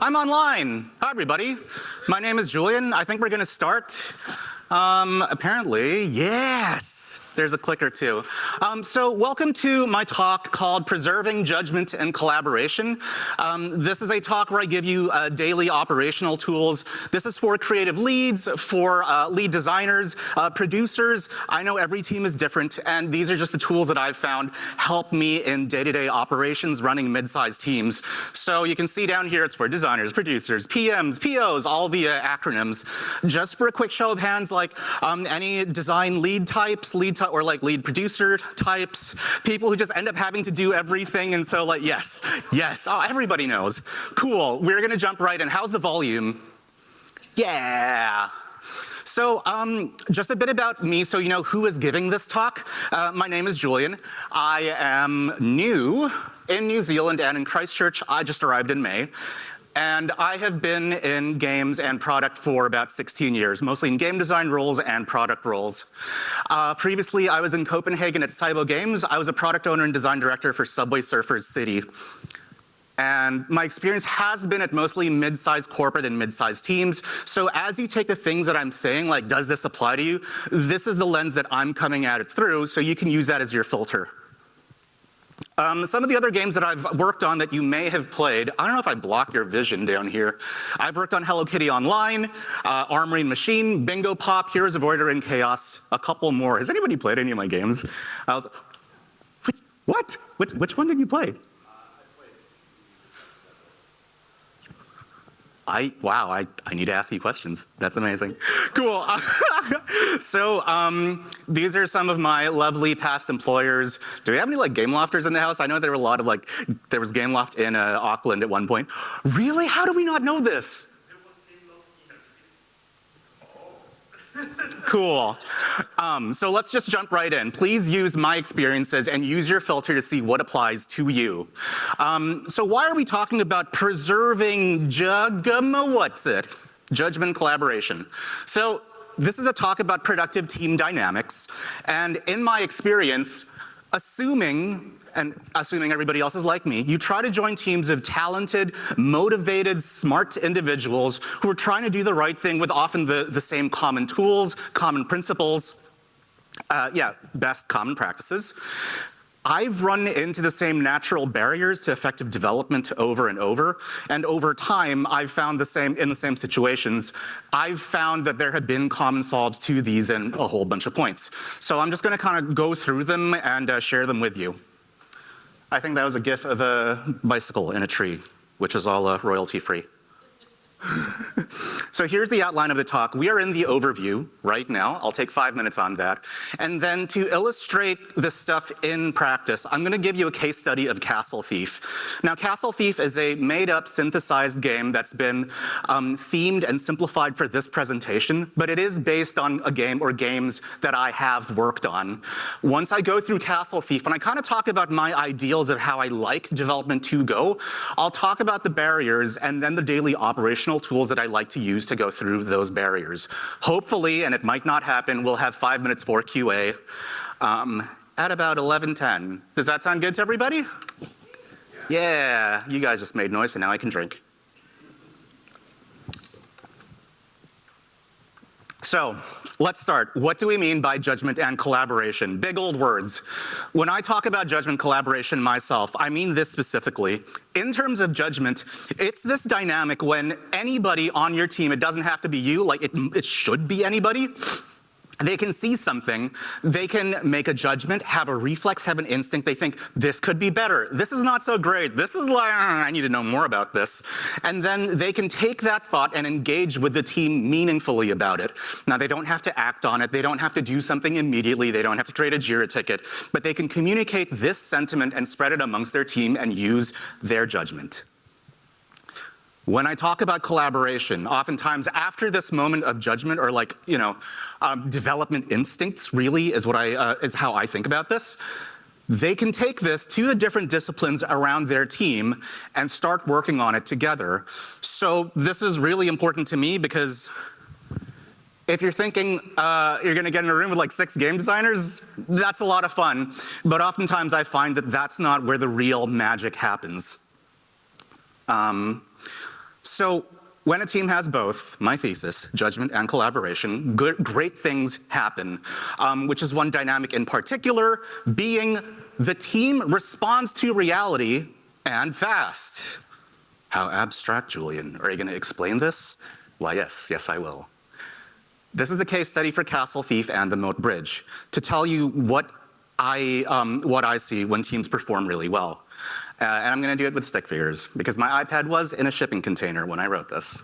I'm online. Hi, everybody. My name is Julian. I think we're going to start. Apparently, yes. There's a clicker too. So welcome to my talk called Preserving Judgment and Collaboration. This is a talk where I give you daily operational tools. This is for creative leads, for lead designers, producers. I know every team is different, and these are just the tools that I've found help me in day-to-day operations running mid-sized teams. So you can see down here it's for designers, producers, PMs, POs, all the acronyms. Just for a quick show of hands, like any design lead types, or like lead producer types, people who just end up having to do everything, and so like, yes, oh, everybody knows. Cool, we're gonna jump right in. How's the volume? Yeah. So just a bit about me so you know who is giving this talk. My name is Julian. I am new in New Zealand and in Christchurch. I just arrived in May. And I have been in games and product for about 16 years, mostly in game design roles and product roles. Previously, I was in Copenhagen at Cybo Games. I was a product owner and design director for Subway Surfers City. And my experience has been at mostly mid-sized corporate and mid-sized teams. So as you take the things that I'm saying, like, does this apply to you? This is the lens that I'm coming at it through, so you can use that as your filter. Some of the other games that I've worked on that you may have played, I don't know if I block your vision down here. I've worked on Hello Kitty Online, Armory and Machine, Bingo Pop, Heroes of Order and Chaos, a couple more. Has anybody played any of my games? What? Which one did you play? Wow, I need to ask you questions. That's amazing. Cool. So these are some of my lovely past employers. Do we have any like Game Lofters in the house? I know there were a lot of like, there was Game Loft in Auckland at one point. Really? How do we not know this? Cool. So let's just jump right in. Please use my experiences and use your filter to see what applies to you. So why are we talking about preserving judgment collaboration? So this is a talk about productive team dynamics. And in my experience, assuming everybody else is like me, you try to join teams of talented, motivated, smart individuals who are trying to do the right thing with often the same common tools, common principles, best common practices. I've run into the same natural barriers to effective development over and over time, I've found in the same situations, I've found that there have been common solves to these in a whole bunch of points. So I'm just gonna kind of go through them and share them with you. I think that was a gif of a bicycle in a tree, which is all royalty-free. So here's the outline of the talk. We are in the overview right now. I'll take 5 minutes on that. And then to illustrate this stuff in practice, I'm gonna give you a case study of Castle Thief. Now, Castle Thief is a made-up, synthesized game that's been themed and simplified for this presentation, but it is based on a game or games that I have worked on. Once I go through Castle Thief, and I kind of talk about my ideals of how I like development to go, I'll talk about the barriers and then the daily operational tools that I like to use to go through those barriers. Hopefully, and it might not happen, we'll have 5 minutes for QA at about 11:10. Does that sound good to everybody? Yeah, you guys just made noise, so now I can drink. So let's start. What do we mean by judgment and collaboration? Big old words. When I talk about judgment collaboration myself, I mean this specifically. In terms of judgment, it's this dynamic when anybody on your team, it doesn't have to be you, like it should be anybody. They can see something, they can make a judgment, have a reflex, have an instinct, they think, this could be better, this is not so great, this is like, I need to know more about this. And then they can take that thought and engage with the team meaningfully about it. Now, they don't have to act on it, they don't have to do something immediately, they don't have to create a JIRA ticket, but they can communicate this sentiment and spread it amongst their team and use their judgment. When I talk about collaboration, oftentimes after this moment of judgment or like, development instincts really is how I think about this. They can take this to the different disciplines around their team and start working on it together. So this is really important to me because if you're thinking you're gonna get in a room with like 6 game designers, that's a lot of fun. But oftentimes I find that that's not where the real magic happens. So when a team has both, my thesis, judgment and collaboration, great things happen, which is one dynamic in particular, being the team responds to reality and fast. How abstract, Julian? Are you going to explain this? Why, yes, I will. This is the case study for Castle Thief and the Moat Bridge to tell you what I see when teams perform really well. And I'm going to do it with stick figures because my iPad was in a shipping container when I wrote this.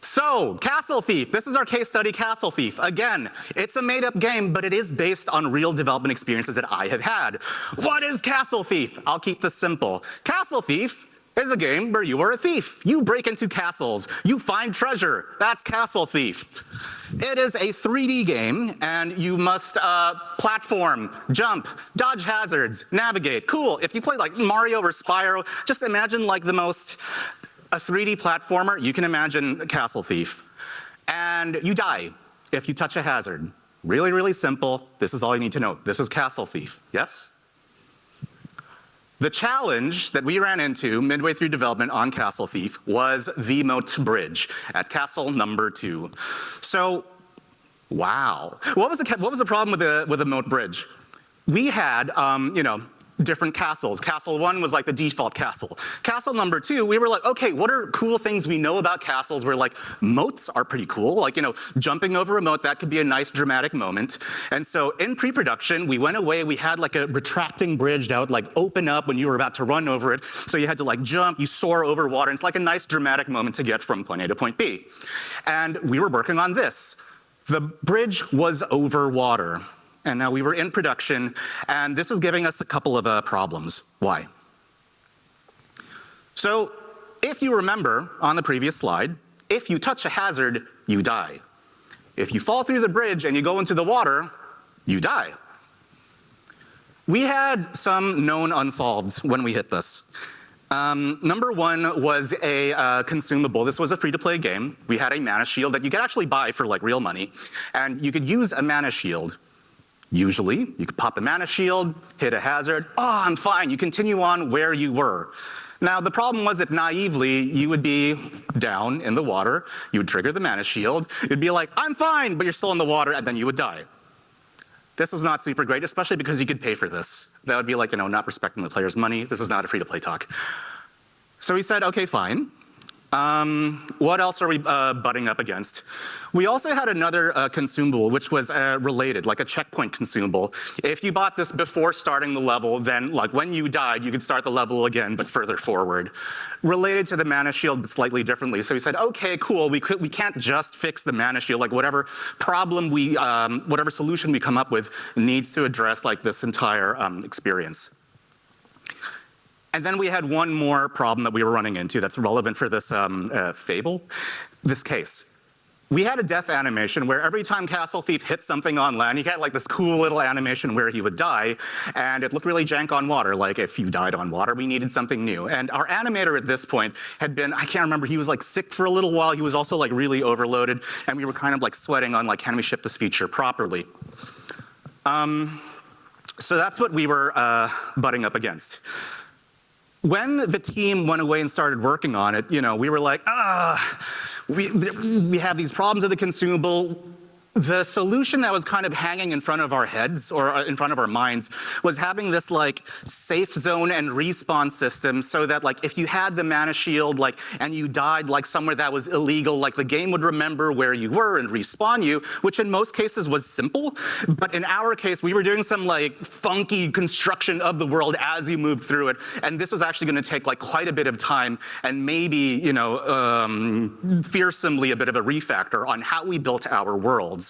So, Castle Thief. This is our case study, Castle Thief. Again, it's a made-up game, but it is based on real development experiences that I have had. What is Castle Thief? I'll keep this simple. Castle Thief is a game where you are a thief. You break into castles. You find treasure. That's Castle Thief. It is a 3D game, and you must platform, jump, dodge hazards, navigate. Cool. If you play like Mario or Spyro, just imagine like a 3D platformer. You can imagine Castle Thief. And you die if you touch a hazard. Really, really simple. This is all you need to know. This is Castle Thief. Yes? The challenge that we ran into midway through development on Castle Thief was the Moat Bridge at castle number 2. So, wow. What was the problem with the Moat Bridge? We had, different castles. Castle 1 was like the default castle. Castle number 2, we were like, okay, what are cool things we know about castles where like moats are pretty cool? Like, jumping over a moat, that could be a nice dramatic moment. And so in pre-production, we went away, we had like a retracting bridge that would like open up when you were about to run over it. So you had to like jump, you soar over water. And it's like a nice dramatic moment to get from point A to point B. And we were working on this. The bridge was over water. And now we were in production, and this was giving us a couple of problems. Why? So, if you remember on the previous slide, if you touch a hazard, you die. If you fall through the bridge and you go into the water, you die. We had some known unsolveds when we hit this. Number 1 was a consumable. This was a free-to-play game. We had a mana shield that you could actually buy for like real money, and you could use a mana shield. Usually, you could pop the mana shield, hit a hazard, I'm fine, you continue on where you were. Now, the problem was that naively, you would be down in the water, you would trigger the mana shield, you'd be like, I'm fine, but you're still in the water, and then you would die. This was not super great, especially because you could pay for this. That would be like, not respecting the player's money. This is not a free-to-play talk. So we said, okay, fine. What else are we butting up against? We also had another consumable, which was related, like a checkpoint consumable. If you bought this before starting the level, then like when you died, you could start the level again, but further forward. Related to the mana shield, but slightly differently. So we said, okay, cool, we can't just fix the mana shield. Like whatever problem whatever solution we come up with needs to address like this entire experience. And then we had one more problem that we were running into that's relevant for this this case. We had a death animation where every time Castle Thief hit something on land, he had like this cool little animation where he would die, and it looked really jank on water. Like if you died on water, we needed something new. And our animator at this point had been, I can't remember, he was like sick for a little while. He was also like really overloaded, and we were kind of like sweating on like, can we ship this feature properly? So that's what we were butting up against. When the team went away and started working on it, we were like, we have these problems with the consumable. The solution that was kind of hanging in front of our heads or in front of our minds was having this like safe zone and respawn system so that like if you had the mana shield like and you died like somewhere that was illegal, like the game would remember where you were and respawn you, which in most cases was simple. But in our case, we were doing some like funky construction of the world as you moved through it. And this was actually going to take like quite a bit of time and maybe, fearsomely a bit of a refactor on how we built our worlds.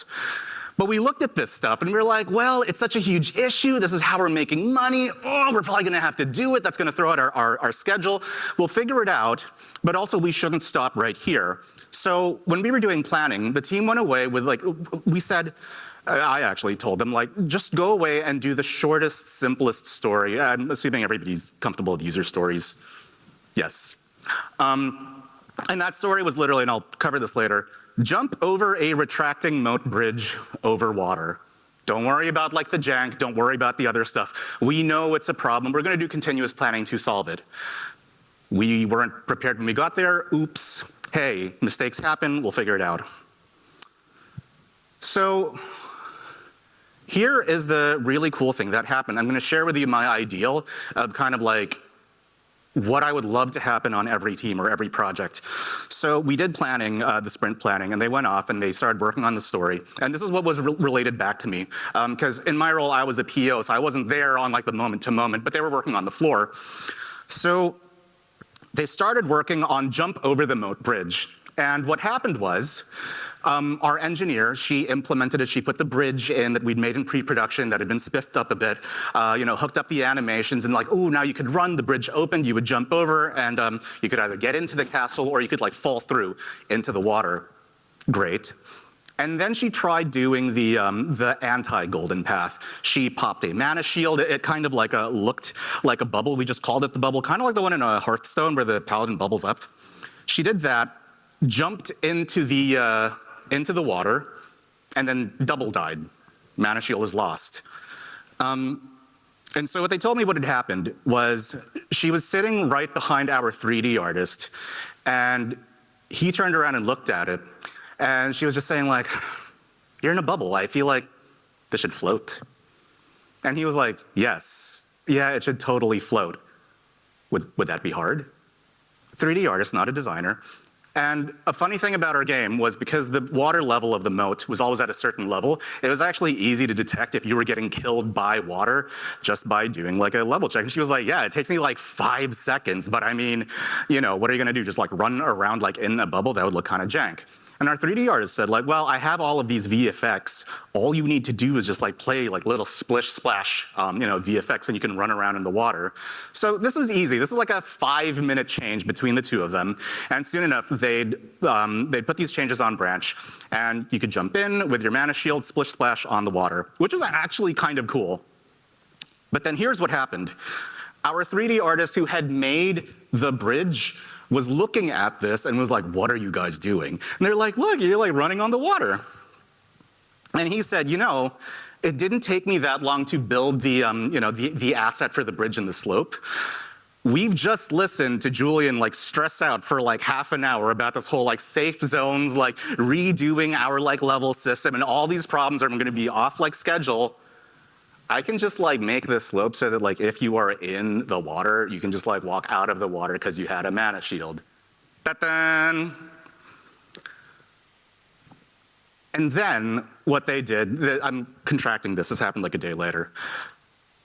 But we looked at this stuff and we were like, well, it's such a huge issue. This is how we're making money. We're probably going to have to do it. That's going to throw out our schedule. We'll figure it out, but also we shouldn't stop right here. So when we were doing planning, the team went away with like, we said, I actually told them, like, just go away and do the shortest, simplest story. I'm assuming everybody's comfortable with user stories. Yes. And that story was literally, and I'll cover this later, jump over a retracting moat bridge over water. Don't worry about like the jank, don't worry about the other stuff. We know it's a problem, we're gonna do continuous planning to solve it. We weren't prepared when we got there. Oops. Hey, mistakes happen. We'll figure it out. So here is the really cool thing that happened. I'm going to share with you my ideal of kind of like what I would love to happen on every team or every project. So we did planning, the sprint planning, and they went off and they started working on the story. And this is what was related back to me. Because in my role, I was a PO, so I wasn't there on like the moment to moment, but they were working on the floor. So they started working on jump over the moat bridge. And what happened was, our engineer, she implemented it. She put the bridge in that we'd made in pre-production that had been spiffed up a bit, hooked up the animations, and like, oh, now you could run, the bridge opened, you would jump over, and you could either get into the castle or you could like fall through into the water. Great. And then she tried doing the anti-golden path. She popped a mana shield. It kind of like looked like a bubble. We just called it the bubble, kind of like the one in Hearthstone where the paladin bubbles up. She did that, jumped into the water, and then double died. Mana shield is lost. And so what they told me what had happened was she was sitting right behind our 3D artist, and he turned around and looked at it, and she was just saying like, you're in a bubble. I feel like this should float. And he was like, yes, yeah, it should totally float. Would that be hard? 3D artist, not a designer. And a funny thing about our game was because the water level of the moat was always at a certain level, it was actually easy to detect if you were getting killed by water just by doing like a level check. And she was like, yeah, it takes me like 5 seconds, but I mean, what are you gonna do? Just like run around like in a bubble? That would look kind of jank. And our 3D artist said like, well, I have all of these VFX. All you need to do is just like play like little splish splash, VFX, and you can run around in the water. So this was easy. This is like a 5-minute change between the two of them. And soon enough, they'd put these changes on branch, and you could jump in with your mana shield, splish splash on the water, which was actually kind of cool. But then here's what happened. Our 3D artist who had made the bridge was looking at this and was like, what are you guys doing? And they're like, look, you're like running on the water. And he said, it didn't take me that long to build the asset for the bridge and the slope. We've just listened to Julian like stress out for like half an hour about this whole like safe zones, like redoing our like level system, and all these problems are gonna be off like schedule. I can just like make this slope so that like if you are in the water, you can just like walk out of the water because you had a mana shield. Ta-da! And then what they did, I'm contracting this happened like a day later.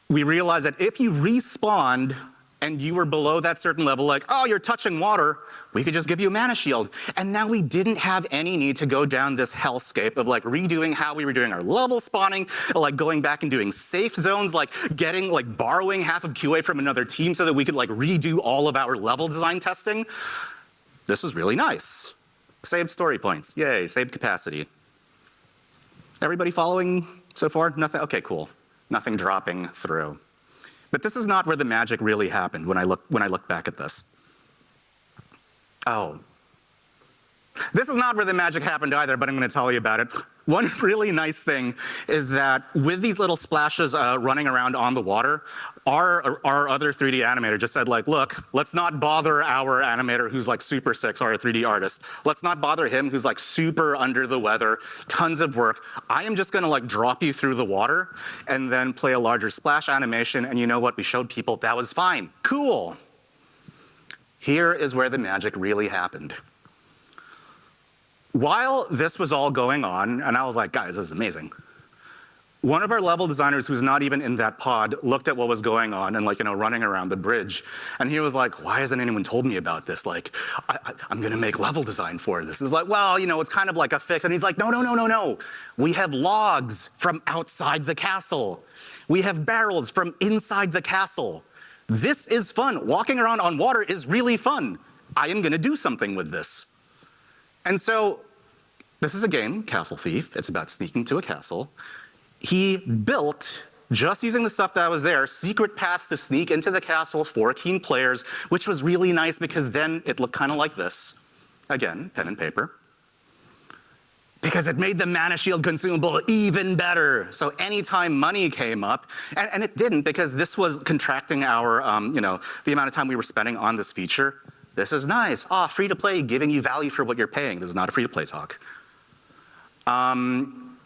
We realized that if you respawned and you were below that certain level, like, oh, you're touching water, we could just give you a mana shield. And now we didn't have any need to go down this hellscape of like redoing how we were doing our level spawning, like going back and doing safe zones, like borrowing half of QA from another team so that we could like redo all of our level design testing. This was really nice. Saved story points, yay, saved capacity. Everybody following so far? Nothing, okay, cool. Nothing dropping through. But this is not where the magic really happened when I look back at this. Oh. This is not where the magic happened either, but I'm going to tell you about it. One really nice thing is that with these little splashes running around on the water, our other 3D animator just said like, look, let's not bother our animator who's like super sick, sorry, 3D artist. Let's not bother him who's like super under the weather, tons of work. I am just going to like drop you through the water and then play a larger splash animation, and you know what? We showed people that was fine. Cool. Here is where the magic really happened. While this was all going on, and I was like, guys, this is amazing. One of our level designers who's not even in that pod looked at what was going on and like, running around the bridge. And he was like, why hasn't anyone told me about this? Like, I'm gonna make level design for this. It's like, well, it's kind of like a fix. And he's like, no. We have logs from outside the castle. We have barrels from inside the castle. This is fun. Walking around on water is really fun. I am gonna do something with this. And so, this is a game, Castle Thief. It's about sneaking to a castle. He built, just using the stuff that was there, secret paths to sneak into the castle for keen players, which was really nice because then it looked kind of like this. Again, pen and paper. because it made the mana shield consumable even better. So anytime money came up, and it didn't because this was contracting our, the amount of time we were spending on this feature. This is nice. Free to play, giving you value for what you're paying. This is not a free to play talk.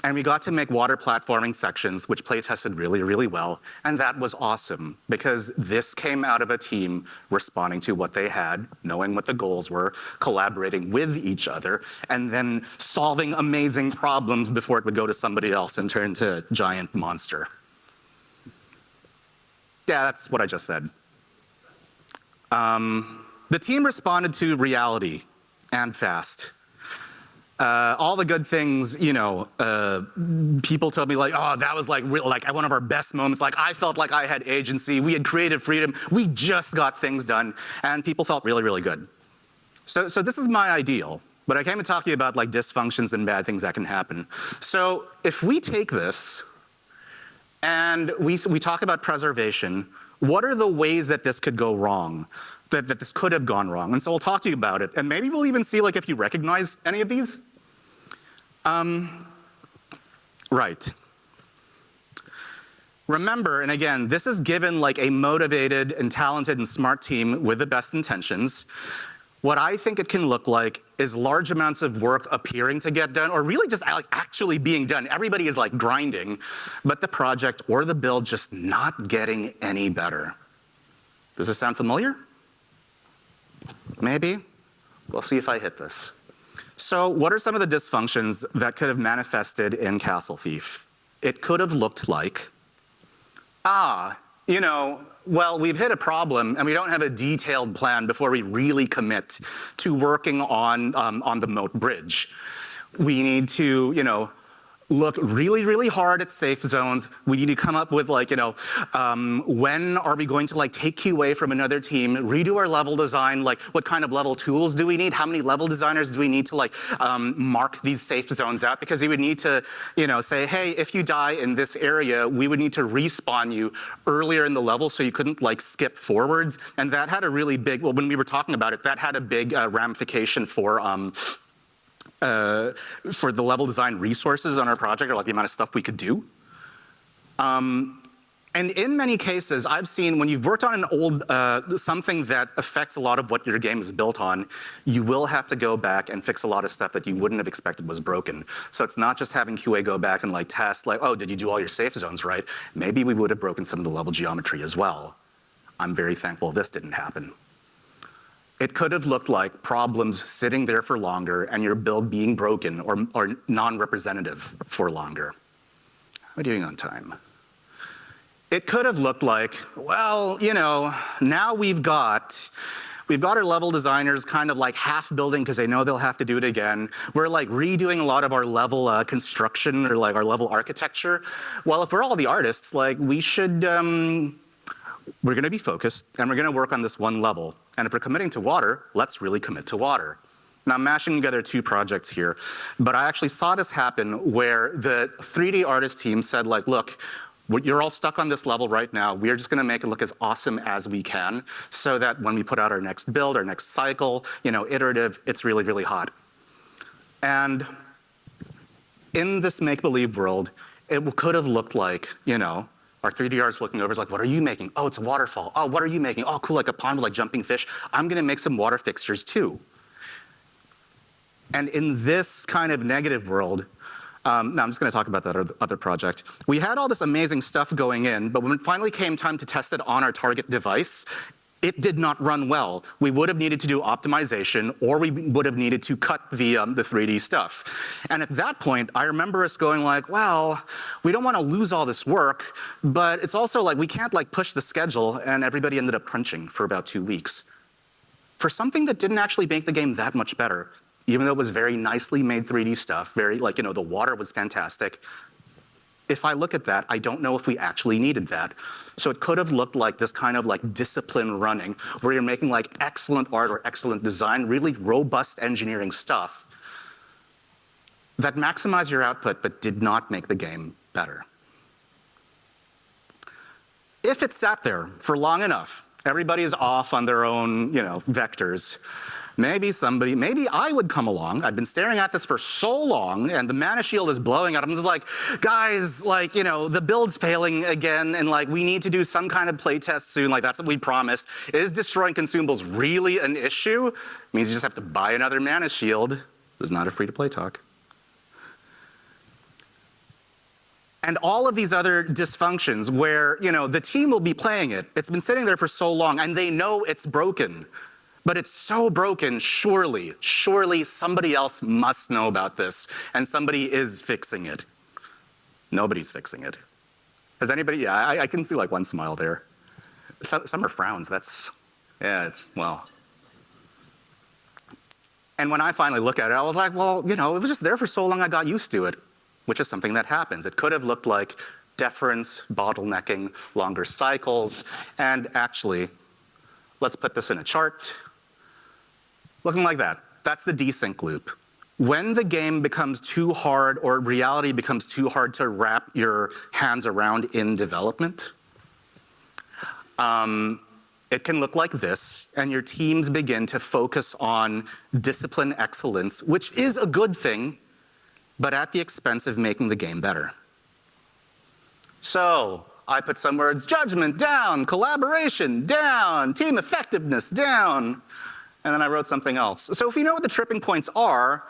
And we got to make water platforming sections, which play tested really, really well. And that was awesome because this came out of a team responding to what they had, knowing what the goals were, collaborating with each other, and then solving amazing problems before it would go to somebody else and turn into a giant monster. Yeah, that's what I just said. The team responded to reality and fast. All the good things, people told me like, oh, that was like one of our best moments. Like I felt like I had agency. We had creative freedom. We just got things done, and people felt really, really good. So this is my ideal, but I came to talk to you about like dysfunctions and bad things that can happen. So if we take this and we talk about preservation, what are the ways that this could go wrong? That this could have gone wrong. And so we'll talk to you about it, and maybe we'll even see like if you recognize any of these. Right. Remember, and again, this is given like a motivated and talented and smart team with the best intentions. What I think it can look like is large amounts of work appearing to get done, or really just like actually being done. Everybody is like grinding, but the project or the build just not getting any better. Does this sound familiar? Maybe. We'll see if I hit this. So what are some of the dysfunctions that could have manifested in Castle Thief? It could have looked like, well, we've hit a problem and we don't have a detailed plan before we really commit to working on the moat bridge. We need to, look really, really hard at safe zones. We need to come up with like, when are we going to like take QA from another team, redo our level design, like what kind of level tools do we need? How many level designers do we need to like mark these safe zones out? Because we would need to, say, hey, if you die in this area, we would need to respawn you earlier in the level so you couldn't like skip forwards. And that had a really big, well, when we were talking about it, that had a big ramification for the level design resources on our project, or like the amount of stuff we could do. And in many cases, I've seen when you've worked on an old, something that affects a lot of what your game is built on, you will have to go back and fix a lot of stuff that you wouldn't have expected was broken. So it's not just having QA go back and like test, like, oh, did you do all your safe zones right? Maybe we would have broken some of the level geometry as well. I'm very thankful this didn't happen. It could have looked like problems sitting there for longer and your build being broken or non-representative for longer. How are we doing on time? It could have looked like, well, now we've got our level designers kind of like half building because they know they'll have to do it again. We're like redoing a lot of our level construction or like our level architecture. Well, if we're all the artists, like we should, we're gonna be focused and we're gonna work on this one level. And if we're committing to water, let's really commit to water. Now I'm mashing together two projects here, but I actually saw this happen where the 3D artist team said like, look, you're all stuck on this level right now. We're just gonna make it look as awesome as we can so that when we put out our next build, our next cycle, iterative, it's really, really hot. And in this make-believe world, it could have looked like, our 3D artist looking over is like, what are you making? Oh, it's a waterfall. Oh, what are you making? Oh, cool, like a pond with like jumping fish. I'm gonna make some water fixtures too. And in this kind of negative world, no, I'm just gonna talk about that other project. We had all this amazing stuff going in, but when it finally came time to test it on our target device, it did not run well. We would have needed to do optimization, or we would have needed to cut the 3D stuff. And at that point, I remember us going like, well, we don't want to lose all this work, but it's also like we can't like push the schedule, and everybody ended up crunching for about 2 weeks. For something that didn't actually make the game that much better, even though it was very nicely made 3D stuff, very like, the water was fantastic. If I look at that, I don't know if we actually needed that. So it could have looked like this kind of like discipline running where you're making like excellent art or excellent design, really robust engineering stuff that maximize your output but did not make the game better. If it sat there for long enough, everybody is off on their own, vectors, maybe I would come along. I've been staring at this for so long, and the mana shield is blowing out. I'm just like, guys, like, you know, the build's failing again, and like, we need to do some kind of play test soon. Like, that's what we promised. Is destroying consumables really an issue? It means you just have to buy another mana shield. It's not a free-to-play talk. And all of these other dysfunctions where, you know, the team will be playing it. It's been sitting there for so long, and they know it's broken. But it's so broken, surely somebody else must know about this, and somebody is fixing it. Nobody's fixing it. Has anybody? Yeah, I can see like one smile there. Some are frowns. That's, yeah, it's, well. And when I finally look at it, I was like, well, you know, it was just there for so long I got used to it, which is something that happens. It could have looked like deference, bottlenecking, longer cycles, and actually, let's put this in a chart. Looking like that. That's the desync loop. When the game becomes too hard or reality becomes too hard to wrap your hands around in development, it can look like this, and your teams begin to focus on discipline excellence, which is a good thing, but at the expense of making the game better. So I put some words: judgment down, collaboration down, team effectiveness down, and then I wrote something else. So if you know what the tripping points are,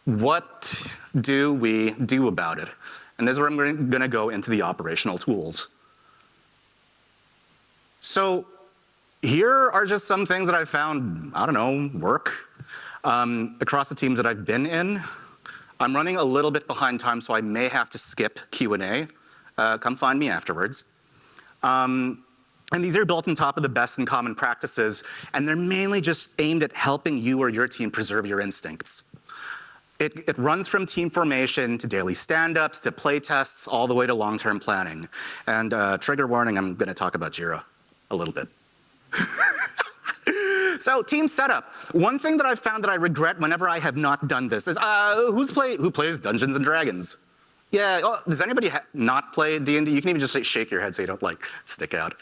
what do we do about it? And this is where I'm going to go into the operational tools. So here are just some things that I've found, I don't know, work across the teams that I've been in. I'm running a little bit behind time, so I may have to skip Q&A. Come find me afterwards. And these are built on top of the best and common practices, and they're mainly just aimed at helping you or your team preserve your instincts. It runs from team formation to daily stand-ups to play tests all the way to long-term planning. And trigger warning, I'm going to talk about Jira a little bit. So team setup. One thing that I've found that I regret whenever I have not done this is, who plays Dungeons and Dragons? Yeah, oh, does anybody not play D&D? You can even just shake your head so you don't like stick out.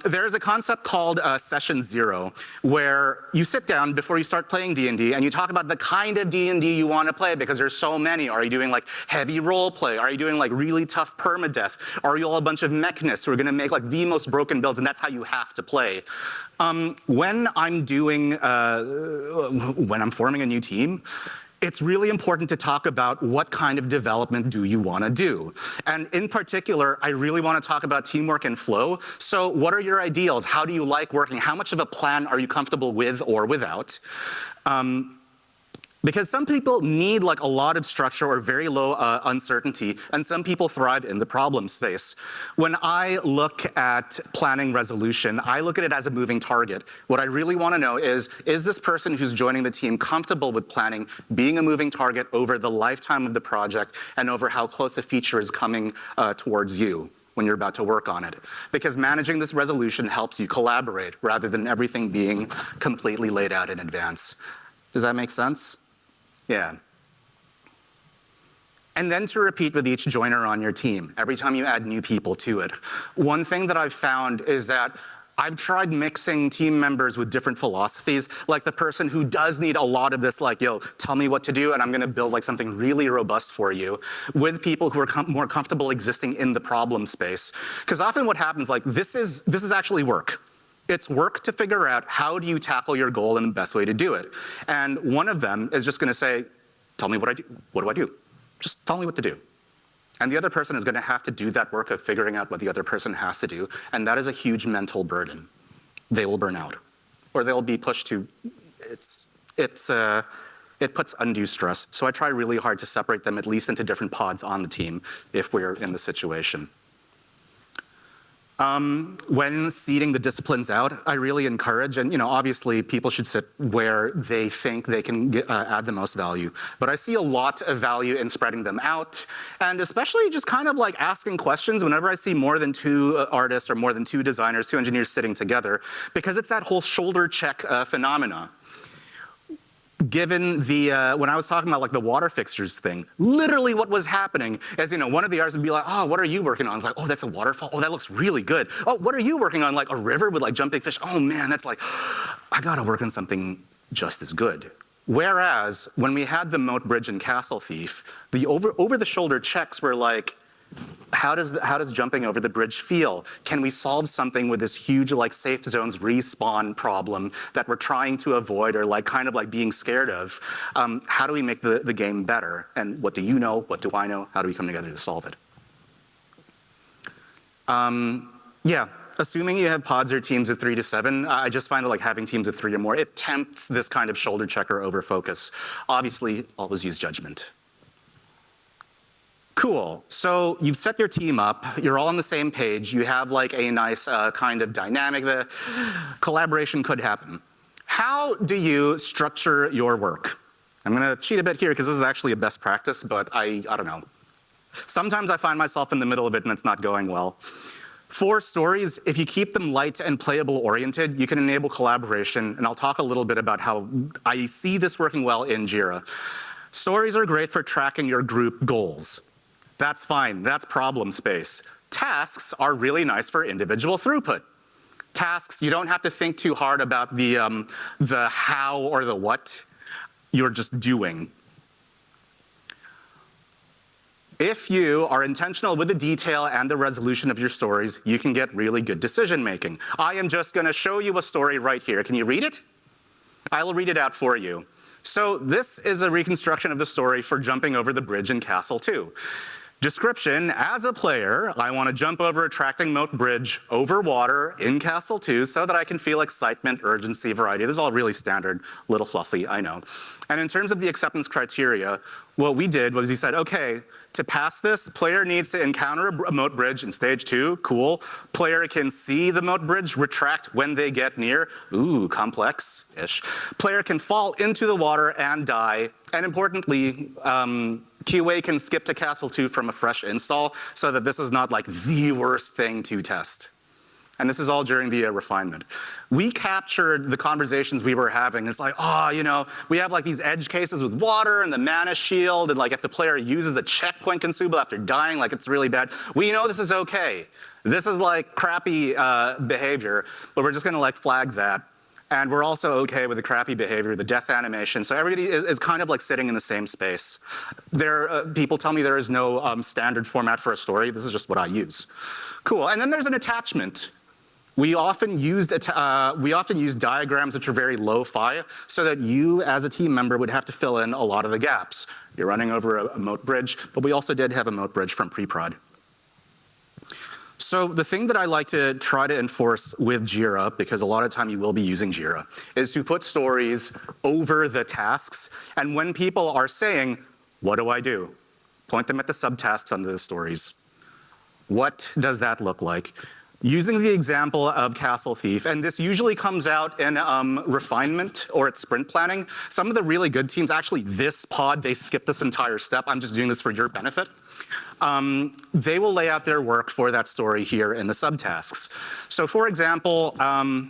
There's a concept called Session Zero, where you sit down before you start playing D&D and you talk about the kind of D&D you want to play, because there's so many. Are you doing like heavy role play? Are you doing like really tough permadeath? Are you all a bunch of mechanists who are going to make like the most broken builds, and that's how you have to play? When I'm forming a new team, it's really important to talk about what kind of development do you want to do. And in particular, I really want to talk about teamwork and flow. So what are your ideals? How do you like working? How much of a plan are you comfortable with or without? Because some people need like a lot of structure or very low uncertainty, and some people thrive in the problem space. When I look at planning resolution, I look at it as a moving target. What I really want to know is this person who's joining the team comfortable with planning being a moving target over the lifetime of the project and over how close a feature is coming towards you when you're about to work on it? Because managing this resolution helps you collaborate rather than everything being completely laid out in advance. Does that make sense? Yeah. And then to repeat with each joiner on your team, every time you add new people to it. One thing that I've found is that I've tried mixing team members with different philosophies, like the person who does need a lot of this, like, yo, tell me what to do, and I'm gonna build like something really robust for you, with people who are more comfortable existing in the problem space. Because often what happens, like, this is actually work. It's work to figure out how do you tackle your goal and the best way to do it. And one of them is just going to say, tell me what I do. What do I do? Just tell me what to do. And the other person is going to have to do that work of figuring out what the other person has to do. And that is a huge mental burden. They will burn out. Or they'll be pushed to, it puts undue stress. So I try really hard to separate them at least into different pods on the team if we're in the situation. When seeding the disciplines out, I really encourage, and obviously people should sit where they think they can add the most value. But I see a lot of value in spreading them out, and especially just kind of like asking questions whenever I see more than 2 artists or more than 2 designers, 2 engineers sitting together, because it's that whole shoulder check phenomena. Given the, when I was talking about like the water fixtures thing, literally what was happening is, one of the artists would be like, oh, what are you working on? It's like, oh, that's a waterfall. Oh, that looks really good. Oh, what are you working on? Like a river with like jumping fish. Oh man, that's like, I gotta work on something just as good. Whereas when we had the moat bridge and castle thief, the over-the-shoulder checks were like, how does jumping over the bridge feel? Can we solve something with this huge like safe zones respawn problem that we're trying to avoid or like kind of like being scared of? How do we make the game better? And what do you know? What do I know? How do we come together to solve it? Yeah, assuming you have pods or teams of 3 to 7, I just find that like having teams of 3 or more, it tempts this kind of shoulder checker over focus. Obviously, always use judgment. Cool, so you've set your team up, you're all on the same page, you have like a nice kind of dynamic, the collaboration could happen. How do you structure your work? I'm gonna cheat a bit here because this is actually a best practice, but I don't know. Sometimes I find myself in the middle of it and it's not going well. For stories, if you keep them light and playable oriented, you can enable collaboration, and I'll talk a little bit about how I see this working well in Jira. Stories are great for tracking your group goals. That's fine, that's problem space. Tasks are really nice for individual throughput. Tasks, you don't have to think too hard about the how or the what, you're just doing. If you are intentional with the detail and the resolution of your stories, you can get really good decision making. I am just gonna show you a story right here. Can you read it? I will read it out for you. So this is a reconstruction of the story for jumping over the bridge in Castle 2. Description, as a player, I want to jump over a tracting moat bridge over water in Castle 2 so that I can feel excitement, urgency, variety. This is all really standard, little fluffy, I know. And in terms of the acceptance criteria, what we did was we said, okay, to pass this, player needs to encounter a moat bridge in stage 2, cool. Player can see the moat bridge retract when they get near, ooh, complex-ish. Player can fall into the water and die, and importantly, QA can skip to Castle 2 from a fresh install so that this is not like the worst thing to test. And this is all during the refinement. We captured the conversations we were having. It's like, oh, you know, we have like these edge cases with water and the mana shield, and like if the player uses a checkpoint consumable after dying, like it's really bad. We know this is okay. This is like crappy behavior, but we're just gonna like flag that. And we're also okay with the crappy behavior, the death animation. So everybody is kind of like sitting in the same space. People tell me there is no standard format for a story. This is just what I use. Cool, and then there's an attachment. We often use diagrams which are very lo-fi so that you as a team member would have to fill in a lot of the gaps. You're running over a moat bridge, but we also did have a moat bridge from pre-prod. So the thing that I like to try to enforce with Jira, because a lot of time you will be using Jira, is to put stories over the tasks. And when people are saying, what do I do? Point them at the subtasks under the stories. What does that look like? Using the example of Castle Thief, and this usually comes out in refinement or at sprint planning. Some of the really good teams, actually this pod, they skip this entire step. I'm just doing this for your benefit. They will lay out their work for that story here in the subtasks. So for example, our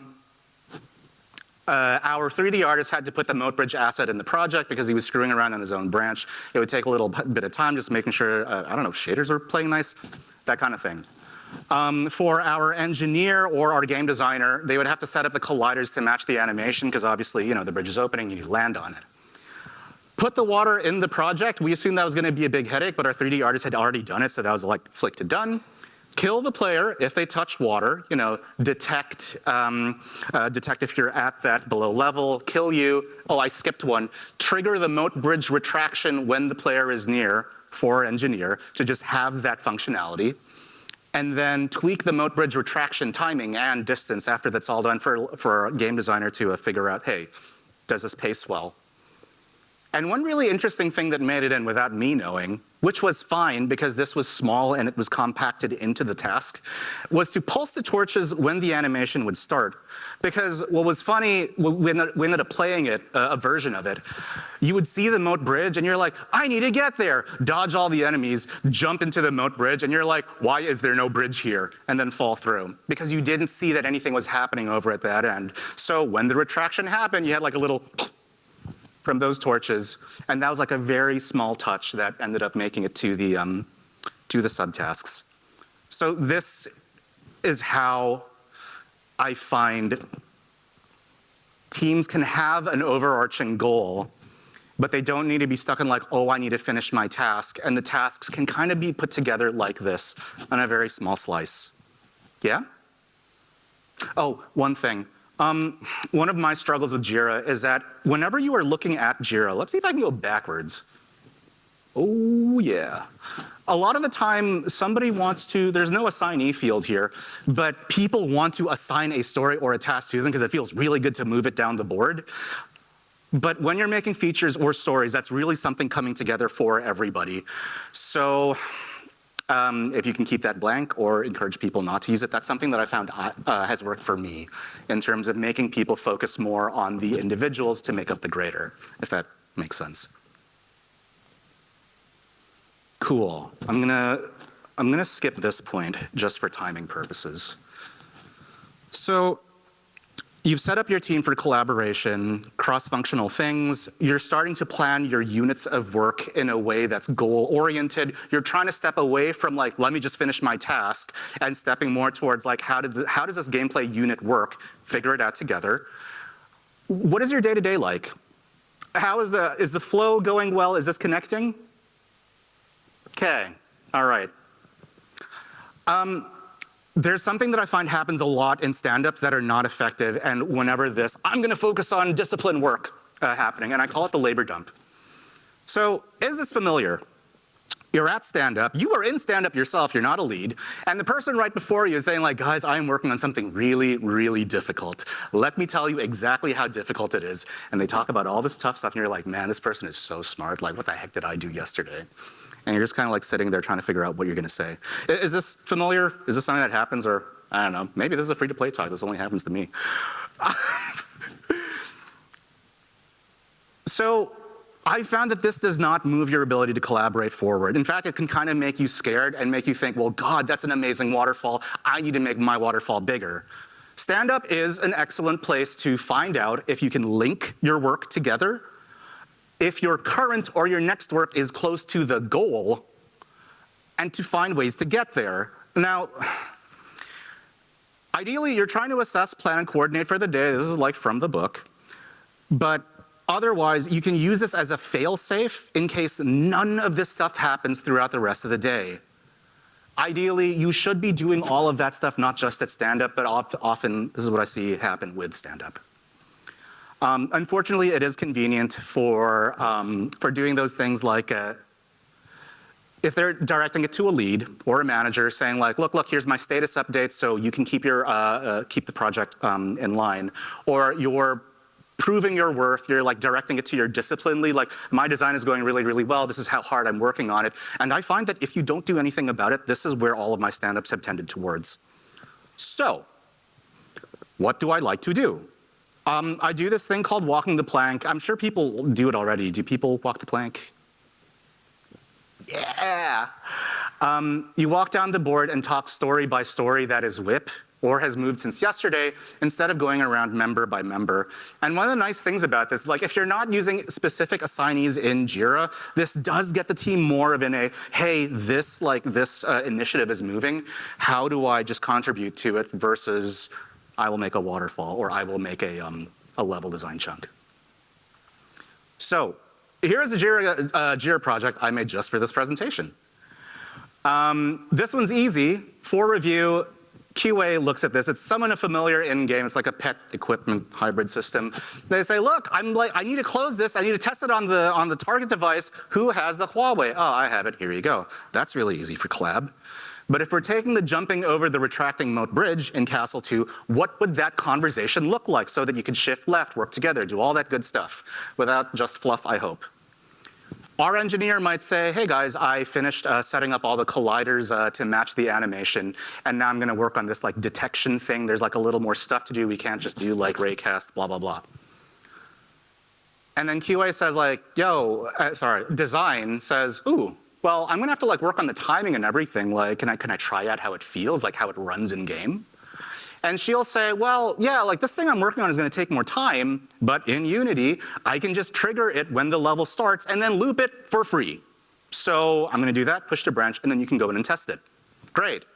3D artist had to put the moat bridge asset in the project because he was screwing around on his own branch. It would take a little bit of time just making sure, I don't know, shaders are playing nice, that kind of thing. For our engineer or our game designer, they would have to set up the colliders to match the animation because obviously, you know, the bridge is opening, you land on it. Put the water in the project. We assumed that was gonna be a big headache, but our 3D artist had already done it, so that was like flick to done. Kill the player if they touch water, you know, detect if you're at that below level, kill you. Oh, I skipped one. Trigger the moat bridge retraction when the player is near for engineer to just have that functionality. And then tweak the moat bridge retraction timing and distance after that's all done for a game designer to figure out, hey, does this pace well? And one really interesting thing that made it in without me knowing, which was fine because this was small and it was compacted into the task, was to pulse the torches when the animation would start. Because what was funny, we ended up playing it, a version of it, you would see the moat bridge and you're like, I need to get there. Dodge all the enemies, jump into the moat bridge, and you're like, why is there no bridge here? And then fall through. Because you didn't see that anything was happening over at that end. So when the retraction happened, you had like a little from those torches, and that was like a very small touch that ended up making it to the subtasks. So this is how I find Teams can have an overarching goal, but they don't need to be stuck in like, oh, I need to finish my task. And the tasks can kind of be put together like this on a very small slice. Yeah? Oh, one thing. One of my struggles with Jira is that whenever you are looking at Jira, let's see if I can go backwards. Oh, yeah. A lot of the time, somebody wants to, there's no assignee field here, but people want to assign a story or a task to them because it feels really good to move it down the board. But when you're making features or stories, that's really something coming together for everybody. So if you can keep that blank or encourage people not to use it, that's something that I found has worked for me in terms of making people focus more on the individuals to make up the greater, if that makes sense. Cool. I'm gonna skip this point just for timing purposes. So you've set up your team for collaboration, cross-functional things. You're starting to plan your units of work in a way that's goal-oriented. You're trying to step away from like, let me just finish my task, and stepping more towards like, how does this gameplay unit work? Figure it out together. What is your day-to-day like? Is the flow going well? Is this connecting? Okay, all right. There's something that I find happens a lot in stand-ups that are not effective, and whenever this, I'm gonna focus on discipline work happening, and I call it the labor dump. So, is this familiar? You're at stand-up, you are in stand-up yourself, you're not a lead, and the person right before you is saying like, guys, I am working on something really, really difficult. Let me tell you exactly how difficult it is. And they talk about all this tough stuff, and you're like, man, this person is so smart, like what the heck did I do yesterday? And you're just kind of like sitting there trying to figure out what you're gonna say. Is this familiar? Is this something that happens, or I don't know, maybe this is a free-to-play talk, this only happens to me. So I found that this does not move your ability to collaborate forward. In fact, it can kind of make you scared and make you think, well, God, that's an amazing waterfall. I need to make my waterfall bigger. Stand-up is an excellent place to find out if you can link your work together, if your current or your next work is close to the goal, and to find ways to get there. Now, ideally, you're trying to assess, plan, and coordinate for the day. This is like from the book. But otherwise, you can use this as a fail-safe in case none of this stuff happens throughout the rest of the day. Ideally, you should be doing all of that stuff, not just at stand-up, but often this is what I see happen with stand-up. Unfortunately, it is convenient for doing those things like if they're directing it to a lead or a manager saying like, look, here's my status update so you can keep the project in line. Or you're proving your worth, you're like directing it to your discipline lead, like my design is going really, really well, this is how hard I'm working on it. And I find that if you don't do anything about it, this is where all of my stand-ups have tended towards. So, what do I like to do? I do this thing called walking the plank. I'm sure people do it already. Do people walk the plank? Yeah. You walk down the board and talk story by story that is WIP or has moved since yesterday instead of going around member by member. And one of the nice things about this, like if you're not using specific assignees in Jira, this does get the team more of hey, this initiative is moving. How do I just contribute to it versus I will make a waterfall, or I will make a level design chunk. So here's a Jira project I made just for this presentation. This one's easy. For review, QA looks at this. It's someone familiar in-game. It's like a pet equipment hybrid system. They say, look, I need to close this. I need to test it on the target device. Who has the Huawei? Oh, I have it. Here you go. That's really easy for collab. But if we're taking the jumping over the retracting moat bridge in Castle 2, what would that conversation look like so that you could shift left, work together, do all that good stuff without just fluff, I hope? Our engineer might say, hey guys, I finished setting up all the colliders to match the animation, and now I'm gonna work on this like detection thing. There's like a little more stuff to do. We can't just do like raycast, blah, blah, blah. And then QA says like, design says, ooh, well, I'm gonna have to like work on the timing and everything. Like, can I try out how it feels, like how it runs in game? And she'll say, well, yeah, like this thing I'm working on is gonna take more time, but in Unity, I can just trigger it when the level starts and then loop it for free. So I'm gonna do that, push to branch, and then you can go in and test it. Great.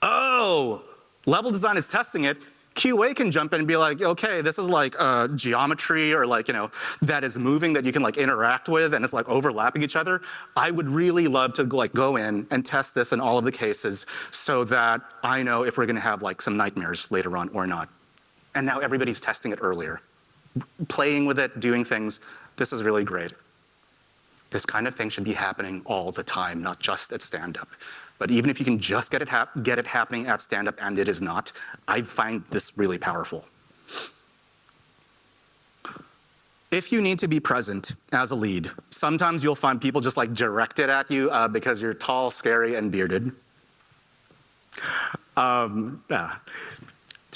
Oh, level design is testing it. QA can jump in and be like, okay, this is like geometry or like, that is moving that you can like interact with and it's like overlapping each other. I would really love to like go in and test this in all of the cases so that I know if we're gonna have like some nightmares later on or not. And now everybody's testing it earlier. Playing with it, doing things, this is really great. This kind of thing should be happening all the time, not just at stand-up. But even if you can just get it happening at stand-up and it is not, I find this really powerful. If you need to be present as a lead, sometimes you'll find people just like direct it at you because you're tall, scary, and bearded. To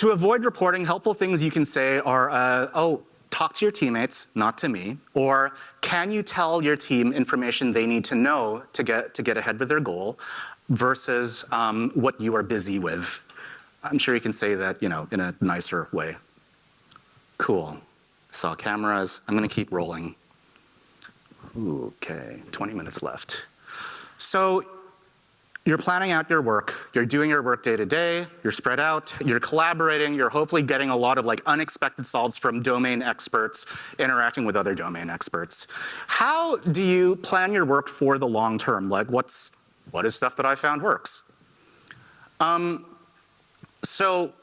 avoid reporting, helpful things you can say are, oh, talk to your teammates, not to me, or can you tell your team information they need to know to get ahead with their goal versus what you are busy with. I'm sure you can say that, in a nicer way. Cool. Saw cameras. I'm gonna keep rolling. Okay, 20 minutes left. So you're planning out your work. You're doing your work day to day. You're spread out. You're collaborating. You're hopefully getting a lot of like unexpected solves from domain experts, interacting with other domain experts. How do you plan your work for the long term? Like what is stuff that I found works? So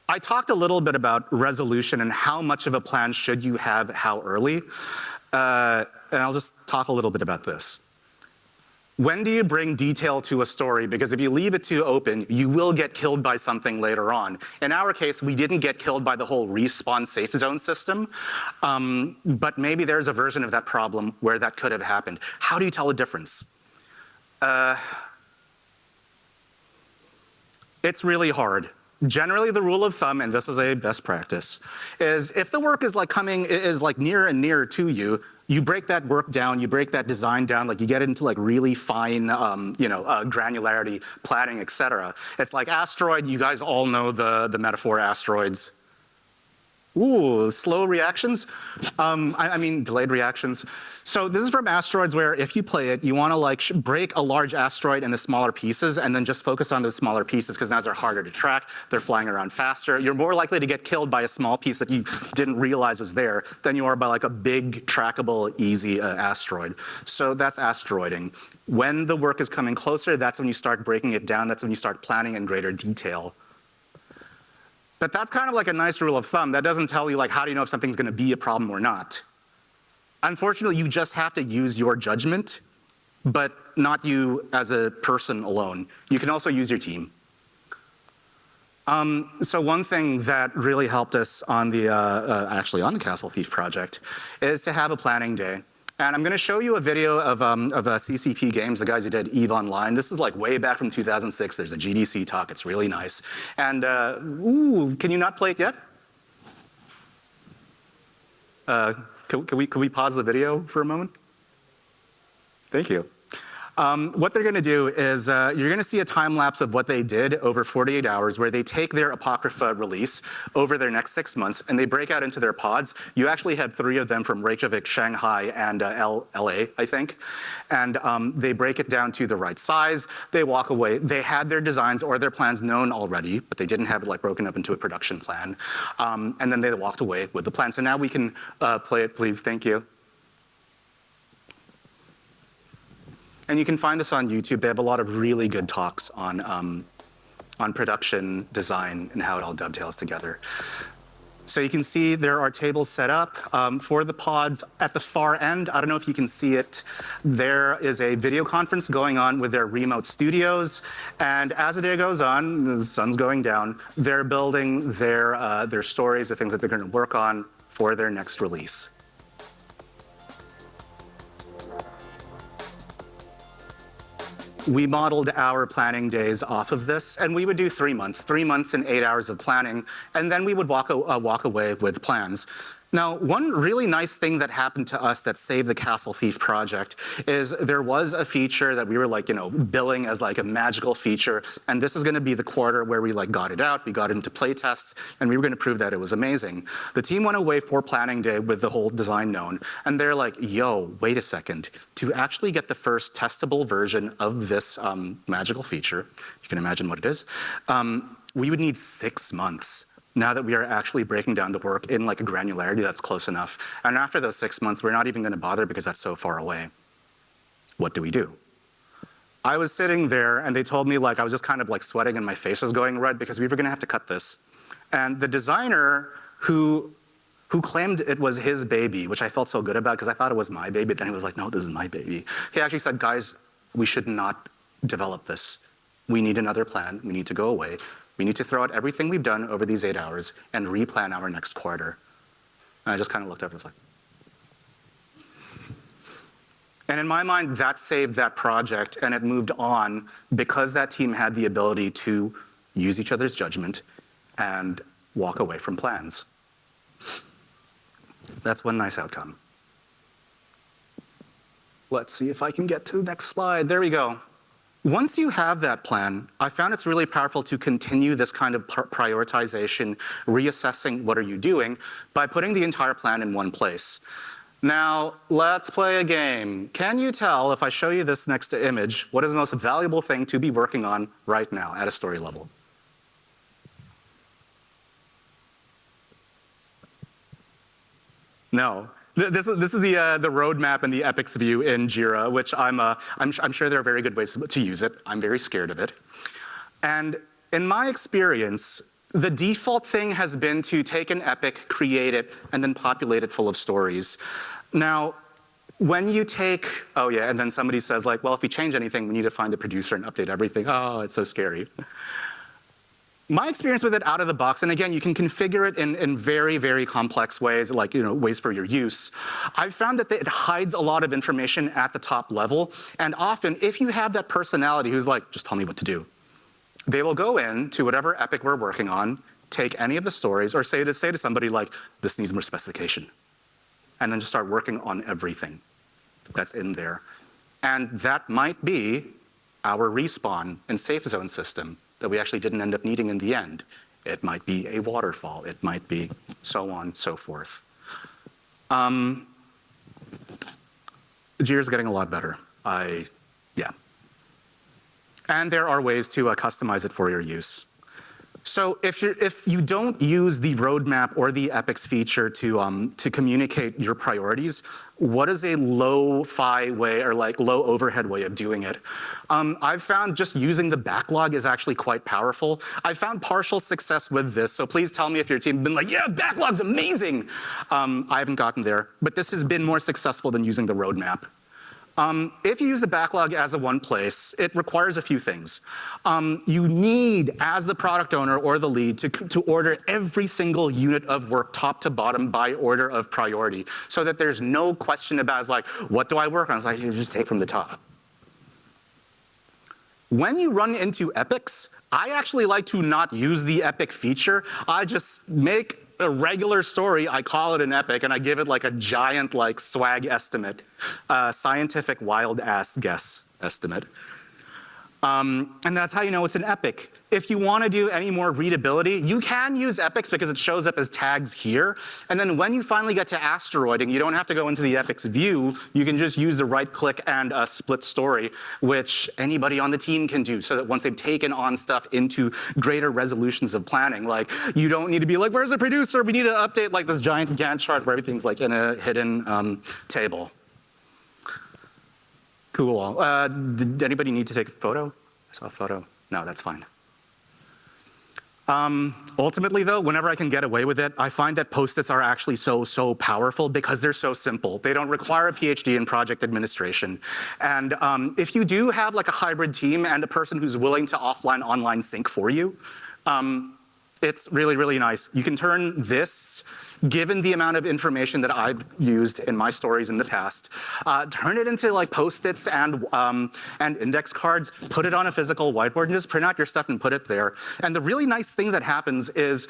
I talked a little bit about resolution and how much of a plan should you have, how early. And I'll just talk a little bit about this. When do you bring detail to a story? Because if you leave it too open, you will get killed by something later on. In our case, we didn't get killed by the whole respawn safe zone system, but maybe there's a version of that problem where that could have happened. How do you tell the difference? It's really hard. Generally, the rule of thumb, and this is a best practice, is if the work is like nearer and nearer to you, you break that work down, you break that design down, like you get into like really fine, granularity, planning, et cetera. It's like asteroid, you guys all know the metaphor asteroids. Ooh, slow reactions? I mean delayed reactions. So this is from asteroids where if you play it, you wanna like break a large asteroid into smaller pieces and then just focus on those smaller pieces because now they're harder to track, they're flying around faster. You're more likely to get killed by a small piece that you didn't realize was there than you are by like a big, trackable, easy asteroid. So that's asteroiding. When the work is coming closer, that's when you start breaking it down, that's when you start planning in greater detail. But that's kind of like a nice rule of thumb. That doesn't tell you like how do you know if something's gonna be a problem or not. Unfortunately, you just have to use your judgment, but not you as a person alone. You can also use your team. So one thing that really helped us on the, actually on the Castle Thief project is to have a planning day. And I'm gonna show you a video of CCP Games, the guys who did EVE Online. This is like way back from 2006. There's a GDC talk, it's really nice. And, ooh, can you not play it yet? Can we pause the video for a moment? Thank you. What they're gonna do is you're gonna see a time lapse of what they did over 48 hours where they take their Apocrypha release over their next 6 months and they break out into their pods. You actually had 3 of them from Reykjavik, Shanghai, and LA, I think. And they break it down to the right size. They walk away. They had their designs or their plans known already, but they didn't have it like broken up into a production plan. And then they walked away with the plan. So now we can play it, please. Thank you. And you can find this on YouTube. They have a lot of really good talks on production, design, and how it all dovetails together. So you can see there are tables set up for the pods. At the far end, I don't know if you can see it, there is a video conference going on with their remote studios. And as the day goes on, the sun's going down, they're building their stories, the things that they're gonna work on for their next release. We modeled our planning days off of this, and we would do 3 months and 8 hours of planning, and then we would walk away with plans. Now, one really nice thing that happened to us that saved the Castle Thief project is there was a feature that we were like, billing as like a magical feature, and this is gonna be the quarter where we like got it out, we got it into play tests, and we were gonna prove that it was amazing. The team went away for planning day with the whole design known, and they're like, yo, wait a second. To actually get the first testable version of this magical feature, you can imagine what it is, we would need 6 months. now that we are actually breaking down the work in like a granularity that's close enough. And after those 6 months, we're not even gonna bother because that's so far away. What do? I was sitting there and they told me like, I was just kind of like sweating and my face was going red because we were gonna have to cut this. And the designer who claimed it was his baby, which I felt so good about because I thought it was my baby, then he was like, no, this is my baby. He actually said, guys, we should not develop this. We need another plan, we need to go away. We need to throw out everything we've done over these 8 hours and replan our next quarter. And I just kind of looked up and was like, and in my mind, that saved that project and it moved on because that team had the ability to use each other's judgment and walk away from plans. That's one nice outcome. Let's see if I can get to the next slide. There we go. Once you have that plan, I found it's really powerful to continue this kind of prioritization, reassessing what are you doing by putting the entire plan in one place. Now, let's play a game. Can you tell if I show you this next image, what is the most valuable thing to be working on right now at a story level? No. This is the roadmap and the epics view in Jira, which I'm sure there are very good ways to use it. I'm very scared of it. And in my experience, the default thing has been to take an epic, create it, and then populate it full of stories. Now, when you take, oh yeah, and then somebody says like, well, if we change anything, we need to find a producer and update everything. Oh, it's so scary. My experience with it out of the box, and again, you can configure it in very, very complex ways, like ways for your use. I've found that it hides a lot of information at the top level, and often, if you have that personality who's like, just tell me what to do, they will go in to whatever epic we're working on, take any of the stories, or say to somebody like, this needs more specification, and then just start working on everything that's in there. And that might be our respawn and safe zone system that we actually didn't end up needing in the end. It might be a waterfall. It might be so on, so forth. Jira's getting a lot better. Yeah. And there are ways to customize it for your use. So if you don't use the roadmap or the epics feature to communicate your priorities, what is a low-fi way or like low overhead way of doing it? I've found just using the backlog is actually quite powerful. I've found partial success with this, so please tell me if your team has been like, yeah, backlog's amazing. I haven't gotten there, but this has been more successful than using the roadmap. If you use the backlog as a one place, it requires a few things. You need, as the product owner or the lead, to order every single unit of work top to bottom by order of priority, so that there's no question about, like, what do I work on? It's like, you just take from the top. When you run into epics, I actually like to not use the epic feature. I just make a regular story, I call it an epic, and I give it like a giant like swag estimate, scientific wild ass guess estimate. And that's how you know it's an epic. If you want to do any more readability, you can use epics because it shows up as tags here. And then when you finally get to asteroiding, you don't have to go into the epics view. You can just use the right click and split story, which anybody on the team can do, so that once they've taken on stuff into greater resolutions of planning, like you don't need to be like, where's the producer? We need to update like this giant Gantt chart where everything's like in a hidden table. Cool. Did anybody need to take a photo? I saw a photo. No, that's fine. Ultimately though, whenever I can get away with it, I find that Post-its are actually so powerful because they're so simple. They don't require a PhD in project administration. And if you do have like a hybrid team and a person who's willing to offline online sync for you, it's really, really nice. You can turn this, given the amount of information that I've used in my stories in the past, turn it into like Post-its and index cards, put it on a physical whiteboard, and just print out your stuff and put it there. And the really nice thing that happens is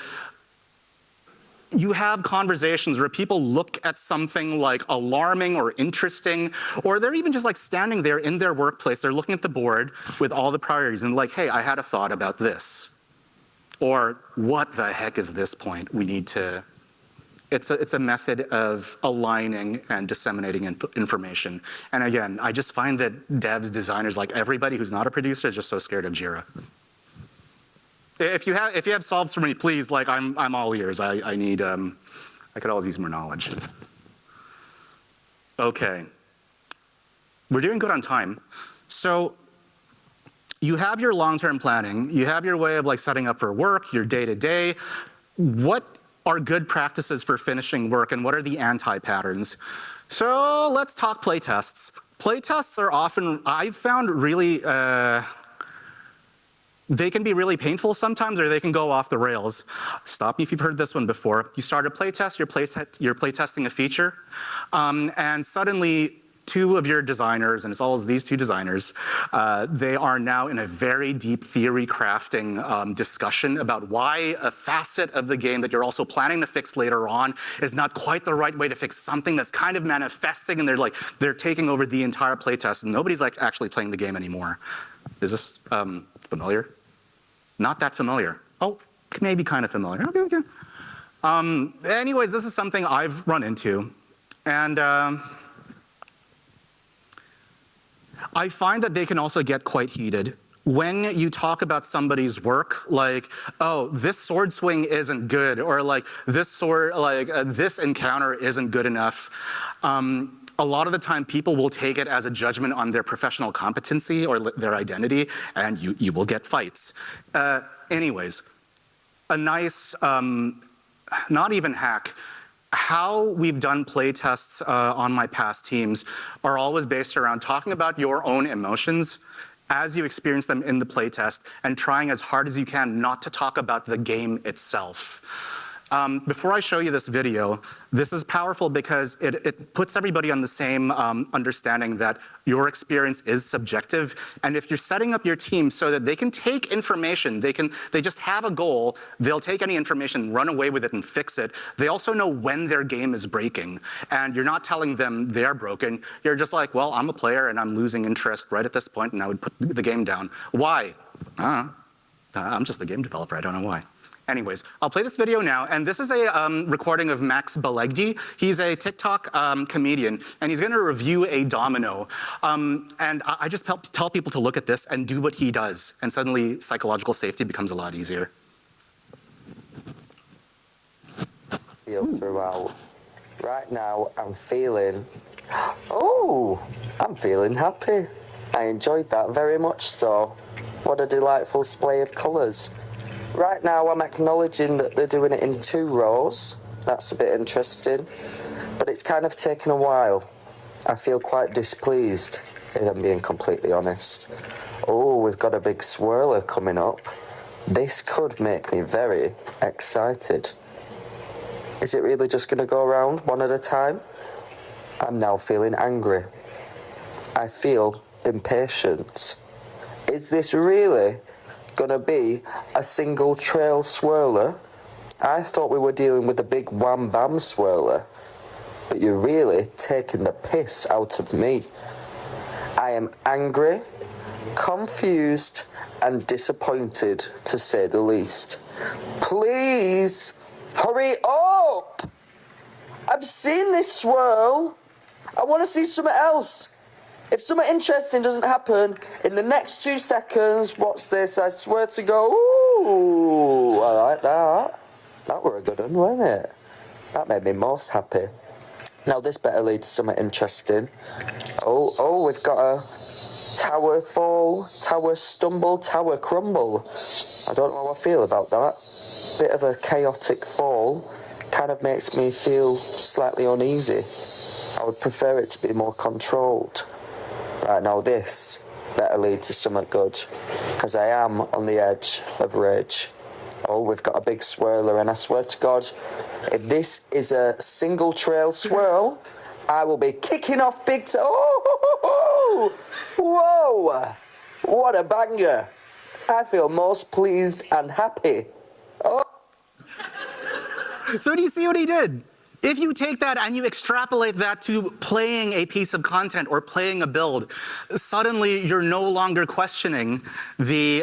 you have conversations where people look at something like alarming or interesting, or they're even just like standing there in their workplace, they're looking at the board with all the priorities and like, hey, I had a thought about this. Or what the heck is this point? We need to, it's a method of aligning and disseminating information. And again, I just find that devs, designers, like everybody who's not a producer is just so scared of Jira. If you have solves for me, please, like I'm all ears. I need, I could always use more knowledge. Okay. We're doing good on time. So you have your long-term planning, you have your way of like setting up for work, your day-to-day. What are good practices for finishing work and what are the anti-patterns? So let's talk playtests. Playtests are often, I've found really, they can be really painful sometimes or they can go off the rails. Stop me if you've heard this one before. You start a playtest, you're playtesting a feature, and suddenly two of your designers, and it's always these two designers, they are now in a very deep theory crafting discussion about why a facet of the game that you're also planning to fix later on is not quite the right way to fix something that's kind of manifesting, and they're taking over the entire playtest, and nobody's like actually playing the game anymore. Is this familiar? Not that familiar. Oh, maybe kind of familiar. Okay. Anyways, this is something I've run into, and I find that they can also get quite heated. When you talk about somebody's work, like, oh, this sword swing isn't good, or like, this encounter isn't good enough, a lot of the time people will take it as a judgment on their professional competency or their identity, and you will get fights. Anyways, a nice, not even hack, how we've done play tests on my past teams are always based around talking about your own emotions as you experience them in the play test and trying as hard as you can not to talk about the game itself. Before I show you this video, this is powerful because it puts everybody on the same understanding that your experience is subjective, and if you're setting up your team so that they can take information, they just have a goal, they'll take any information, run away with it and fix it. They also know when their game is breaking, and you're not telling them they're broken, you're just like, well, I'm a player and I'm losing interest right at this point and I would put the game down. Why? I don't know. I'm just a game developer, I don't know why. Anyways, I'll play this video now, and this is a recording of Max Balegdi. He's a TikTok comedian, and he's gonna review a domino. And I just tell people to look at this and do what he does, and suddenly psychological safety becomes a lot easier. Feel throughout. Right now, I'm feeling, oh, I'm feeling happy. I enjoyed that very much so. What a delightful splay of colours. Right now I'm acknowledging that they're doing it in 2 rows. That's a bit interesting, but it's kind of taken a while. I feel quite displeased, if I'm being completely honest. Oh, we've got a big swirler coming up. This could make me very excited. Is it really just going to go around one at a time? I'm now feeling angry. I feel impatient. Is this really gonna be a single trail swirler? I thought we were dealing with a big wham bam swirler, but you're really taking the piss out of me. I am angry, confused, and disappointed, to say the least. Please, hurry up! I've seen this swirl. I want to see something else. If something interesting doesn't happen in the next 2 seconds, watch this, I swear to God. Ooh, I like that. That were a good one, wasn't it? That made me most happy. Now this better lead to something interesting. Oh, we've got a tower fall, tower stumble, tower crumble. I don't know how I feel about that. Bit of a chaotic fall. Kind of makes me feel slightly uneasy. I would prefer it to be more controlled. Right, now this better lead to something good, because I am on the edge of rage. Oh, we've got a big swirler, and I swear to God, if this is a single trail swirl, I will be kicking off big time. Oh, whoa, what a banger. I feel most pleased and happy. Oh. So do you see what he did? If you take that and you extrapolate that to playing a piece of content or playing a build, suddenly you're no longer questioning the,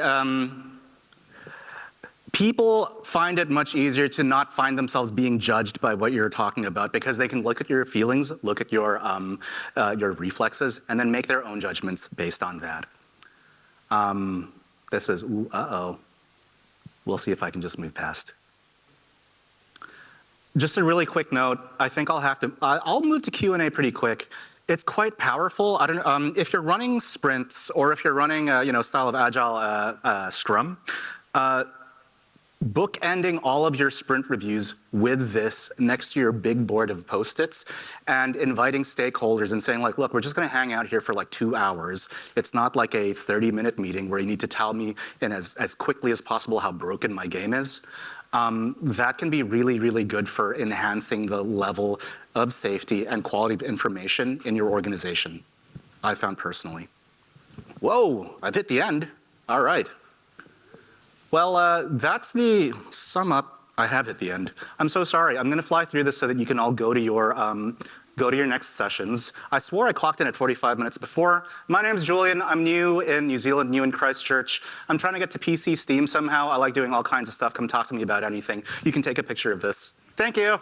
people find it much easier to not find themselves being judged by what you're talking about because they can look at your feelings, look at your reflexes, and then make their own judgments based on that. This is, ooh, uh-oh. We'll see if I can just move past. Just a really quick note, I think I'll move to Q&A pretty quick. It's quite powerful. I don't if you're running sprints or if you're running style of agile Scrum, bookending all of your sprint reviews with this next to your big board of Post-its and inviting stakeholders and saying like, look, we're just gonna hang out here for like 2 hours. It's not like a 30-minute meeting where you need to tell me in as quickly as possible how broken my game is. That can be really, really good for enhancing the level of safety and quality of information in your organization, I found personally. Whoa, I've hit the end. All right. Well, that's the sum up. I have hit the end. I'm so sorry. I'm going to fly through this so that you can all go to your next sessions. I swore I clocked in at 45 minutes before. My name's Julian. I'm new in New Zealand, new in Christchurch. I'm trying to get to PC Steam somehow. I like doing all kinds of stuff. Come talk to me about anything. You can take a picture of this. Thank you.